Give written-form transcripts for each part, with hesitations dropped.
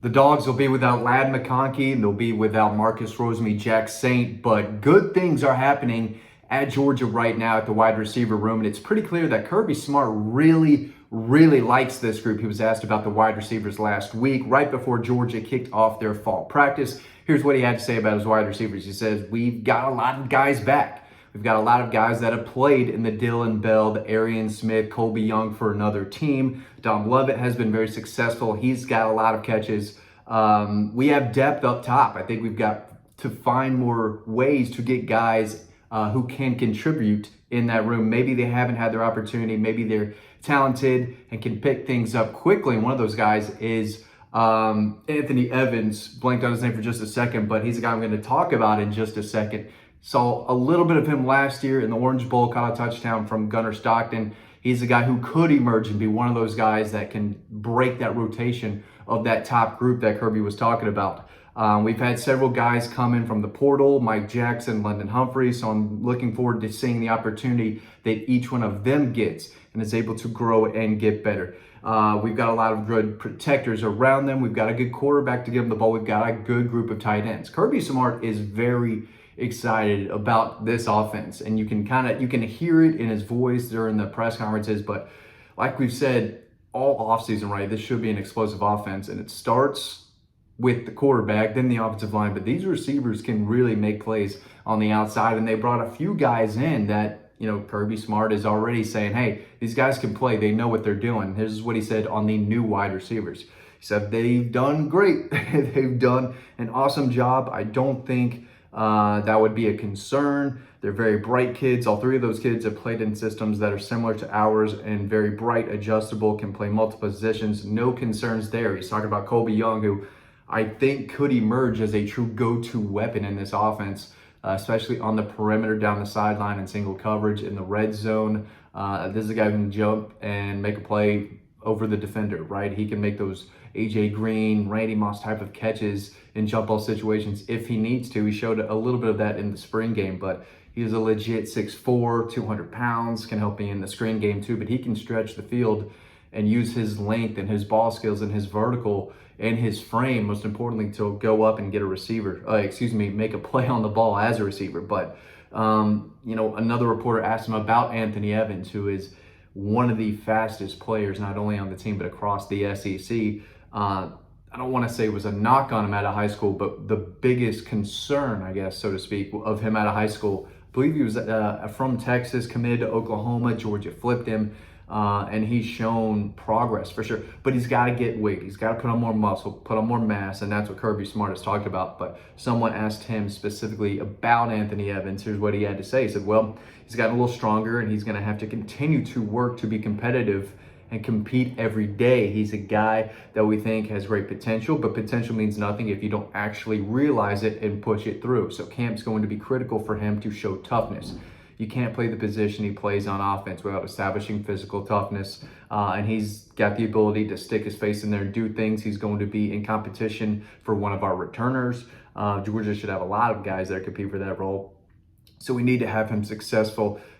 The Dogs will be without Lad McConkey, and they'll be without Marcus Rosemy-Jack Saint, but good things are happening at Georgia right now at the wide receiver room, and it's pretty clear that Kirby Smart really likes this group. He was asked about the wide receivers last week, right before Georgia kicked off their fall practice. Here's what he had to say about his wide receivers. He says, we've got a lot of guys back. We've got a lot of guys that have played in the Dillon Bell, the Arion Smith, Colby Young for another team. Dom Lovett has been very successful. He's got a lot of catches. We have depth up top. I think we've got to find more ways to get guys who can contribute in that room. Maybe they haven't had their opportunity. Maybe they're talented and can pick things up quickly. And one of those guys is Anthony Evans. Blanked on his name for just a second, but he's a guy I'm going to talk about in just a second. Saw a little bit of him last year in the Orange Bowl, caught a touchdown from Gunnar Stockton. He's a guy who could emerge and be one of those guys that can break that rotation of that top group that Kirby was talking about. We've had several guys come in from the portal, Mike Jackson, London Humphrey, so I'm looking forward to seeing the opportunity that each one of them gets and is able to grow and get better. We've got a lot of good protectors around them. We've got a good quarterback to give them the ball. We've got a good group of tight ends. Kirby Smart is very excited about this offense, and you can hear it in his voice during the press conferences. But like we've said all offseason, right, this should be an explosive offense, and it starts with the quarterback, then the offensive line. But these receivers can really make plays on the outside, and they brought a few guys in that, you know, Kirby Smart is already saying, hey, these guys can play. They know what they're doing. This is what he said on the new wide receivers. He said they've done great. They've done an awesome job. I don't think that would be a concern. They're very bright kids. All three of those kids have played in systems that are similar to ours and very bright, adjustable, can play multiple positions. No concerns there. He's talking about Colby Young, who I think could emerge as a true go-to weapon in this offense, especially on the perimeter, down the sideline, and single coverage in the red zone. This is a guy who can jump and make a play over the defender, right? He can make those AJ Green, Randy Moss type of catches in jump ball situations if he needs to. He showed a little bit of that in the spring game, but he is a legit 6'4", 200 pounds, can help me in the screen game too, but he can stretch the field and use his length and his ball skills and his vertical and his frame, most importantly, to go up and get a receiver, make a play on the ball as a receiver. But, another reporter asked him about Anthony Evans, who is one of the fastest players, not only on the team, but across the SEC. I don't want to say it was a knock on him out of high school, but the biggest concern, I guess, so to speak, of him out of high school, I believe he was from Texas, committed to Oklahoma. Georgia flipped him, and he's shown progress for sure. But he's got to get weight. He's got to put on more muscle, put on more mass, and that's what Kirby Smart has talked about. But someone asked him specifically about Anthony Evans. Here's what he had to say. He said, well, he's gotten a little stronger, and he's going to have to continue to work to be competitive and compete every day. He's a guy that we think has great potential, but potential means nothing if you don't actually realize it and push it through. So camp's going to be critical for him to show toughness. You can't play the position he plays on offense without establishing physical toughness. And he's got the ability to stick his face in there and do things. He's going to be in competition for one of our returners. Georgia should have a lot of guys that compete for that role. So we need to have him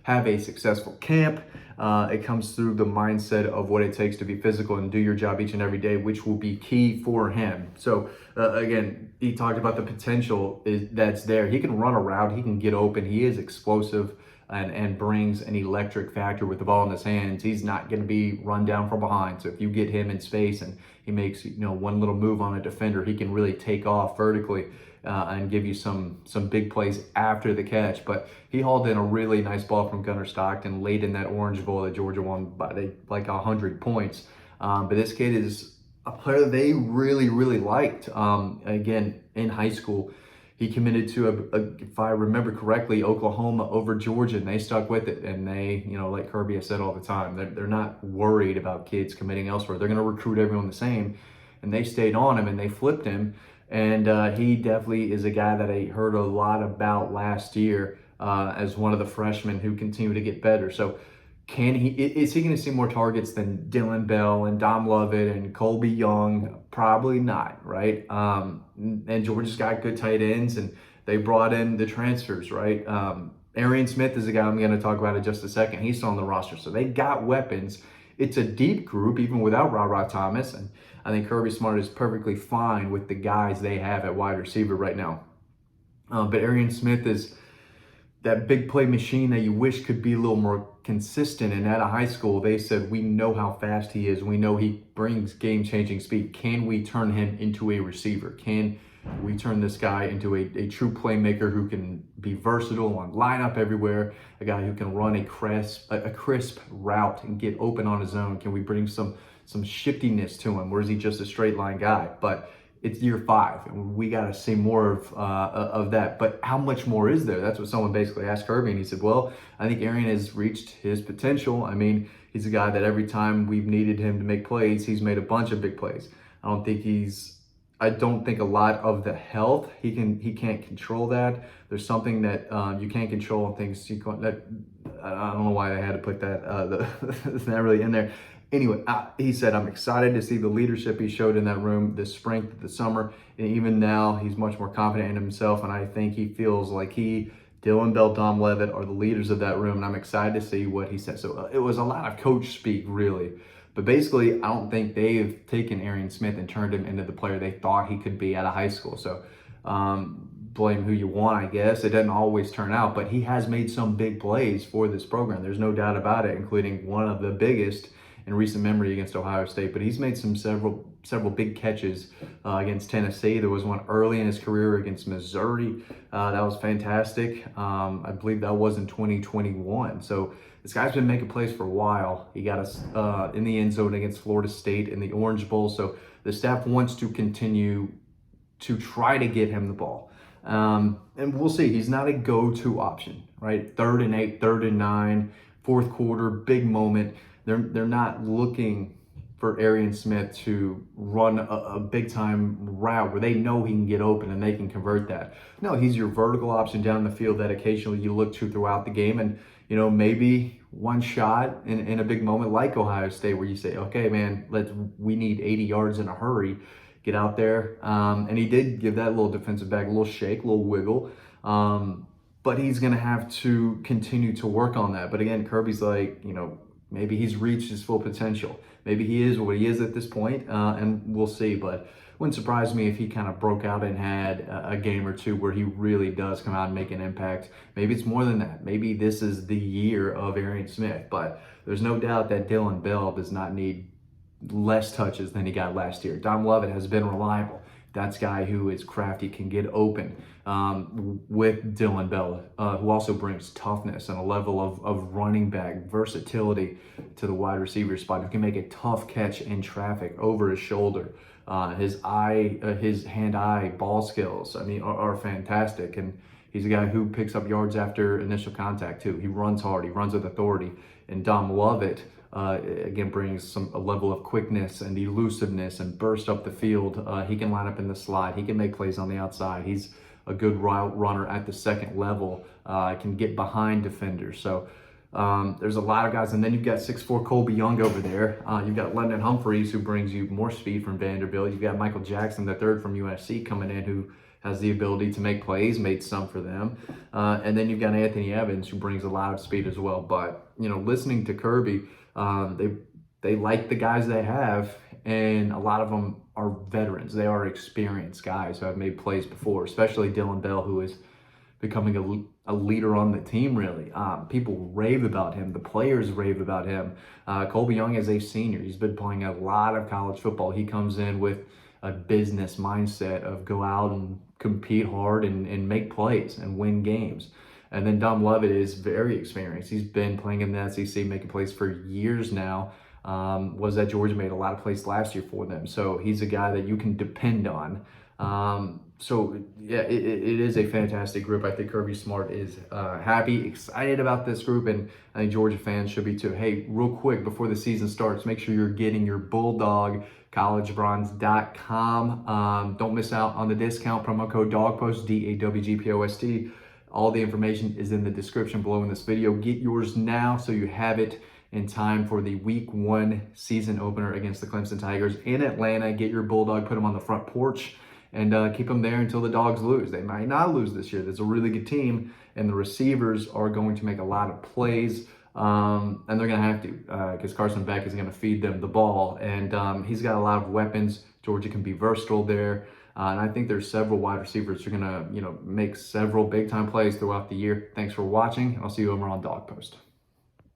have a successful camp. It comes through the mindset of what it takes to be physical and do your job each and every day, which will be key for him. So again, he talked about the potential that's there. He can run a route, he can get open, he is explosive and brings an electric factor with the ball in his hands. He's not going to be run down from behind. So if you get him in space and he makes one little move on a defender, he can really take off vertically and give you some big plays after the catch. But he hauled in a really nice ball from Gunnar Stockton late in that Orange Bowl that Georgia won by like 100 points. But this kid is a player they really liked. Again, in high school, he committed to, if I remember correctly, Oklahoma over Georgia, and they stuck with it. And they, like Kirby has said all the time, they're not worried about kids committing elsewhere. They're going to recruit everyone the same. And they stayed on him and they flipped him. And he definitely is a guy that I heard a lot about last year as one of the freshmen who continue to get better. So is he going to see more targets than Dillon Bell and Dom Lovett and Colby Young? Probably not, right? And Georgia's got good tight ends, and they brought in the transfers, right? Arion Smith is a guy I'm going to talk about in just a second. He's still on the roster. So they got weapons. It's a deep group, even without Ra Thomas. And I think Kirby Smart is perfectly fine with the guys they have at wide receiver right now. But Arion Smith is that big play machine that you wish could be a little more consistent. And out of high school, they said, we know how fast he is. We know he brings game-changing speed. Can we turn him into a receiver? Can we turn this guy into a true playmaker who can be versatile and line up everywhere, a guy who can run a crisp route and get open on his own? Can we bring some shiftiness to him, or is he just a straight line guy? But it's year 5, and we got to see more of that. But how much more is there? That's what someone basically asked Kirby, and he said, well, I think Arion has reached his potential. I mean, he's a guy that every time we've needed him to make plays, he's made a bunch of big plays. I don't think a lot of the health, he can't control that. There's something that you can't control, and things I don't know why I had to put that. It's not really in there. Anyway, he said, I'm excited to see the leadership he showed in that room this spring, the summer, and even now he's much more confident in himself, and I think he feels like Dylan Bell, Dom Levitt are the leaders of that room, and I'm excited to see what he said. So it was a lot of coach speak, really. But basically, I don't think they've taken Arion Smith and turned him into the player they thought he could be out of high school. So blame who you want, I guess. It doesn't always turn out, but he has made some big plays for this program. There's no doubt about it, including one of the biggest in recent memory against Ohio State. But he's made several big catches against Tennessee. There was one early in his career against Missouri. That was fantastic. I believe that was in 2021. So this guy's been making plays for a while. He got us in the end zone against Florida State in the Orange Bowl. So the staff wants to continue to try to get him the ball. And we'll see. He's not a go-to option, right? 3rd and 8, 3rd and 9, fourth quarter, big moment. They're not looking for Arion Smith to run a big-time route where they know he can get open and they can convert that. No, he's your vertical option down the field that occasionally you look to throughout the game. And, maybe one shot in a big moment like Ohio State where you say, okay, man, we need 80 yards in a hurry. Get out there. And he did give that little defensive back a little shake, a little wiggle. But he's going to have to continue to work on that. But again, Kirby's like, maybe he's reached his full potential. Maybe he is what he is at this point, and we'll see. But wouldn't surprise me if he kind of broke out and had a game or two where he really does come out and make an impact. Maybe it's more than that. Maybe this is the year of Arion Smith. But there's no doubt that Dylan Bell does not need less touches than he got last year. Dom Levitt has been reliable. That's a guy who is crafty, can get open with Dylan Bell, who also brings toughness and a level of running back versatility to the wide receiver spot, who can make a tough catch in traffic over his shoulder. His hand-eye ball skills, are fantastic. And he's a guy who picks up yards after initial contact, too. He runs hard. He runs with authority. And Dom Levitt, again, brings a level of quickness and elusiveness and burst up the field. He can line up in the slot. He can make plays on the outside. He's a good route runner at the second level. Can get behind defenders. So there's a lot of guys. And then you've got 6'4" Colby Young over there. You've got London Humphreys, who brings you more speed from Vanderbilt. You've got Michael Jackson, the third from USC, coming in, who has the ability to make plays, made some for them. And then you've got Anthony Evans, who brings a lot of speed as well. But, listening to Kirby, they like the guys they have, and a lot of them are veterans. They are experienced guys who have made plays before, especially Dylan Bell, who is becoming a leader on the team, really. People rave about him. The players rave about him. Colby Young is a senior. He's been playing a lot of college football. He comes in with a business mindset of go out and compete hard and make plays and win games. And then Dom Levitt is very experienced. He's been playing in the SEC, making plays for years now. Was at Georgia, made a lot of plays last year for them. So he's a guy that you can depend on. So yeah, it is a fantastic group. I think Kirby Smart is happy, excited about this group, and I think Georgia fans should be too. Hey, real quick before the season starts, make sure you're getting your Bulldog, collegebronze.com. Don't miss out on the discount, promo code DAWGPOST, DAWGPOST. All the information is in the description below in this video. Get yours now so you have it in time for the Week 1 season opener against the Clemson Tigers in Atlanta. Get your Bulldog, put them on the front porch, and keep them there until the Dogs lose. They might not lose this year. There's a really good team, and the receivers are going to make a lot of plays. And they're going to have to because Carson Beck is going to feed them the ball. And he's got a lot of weapons. Georgia can be versatile there. And I think there's several wide receivers who are going to, make several big-time plays throughout the year. Thanks for watching. I'll see you over on Dawg Post.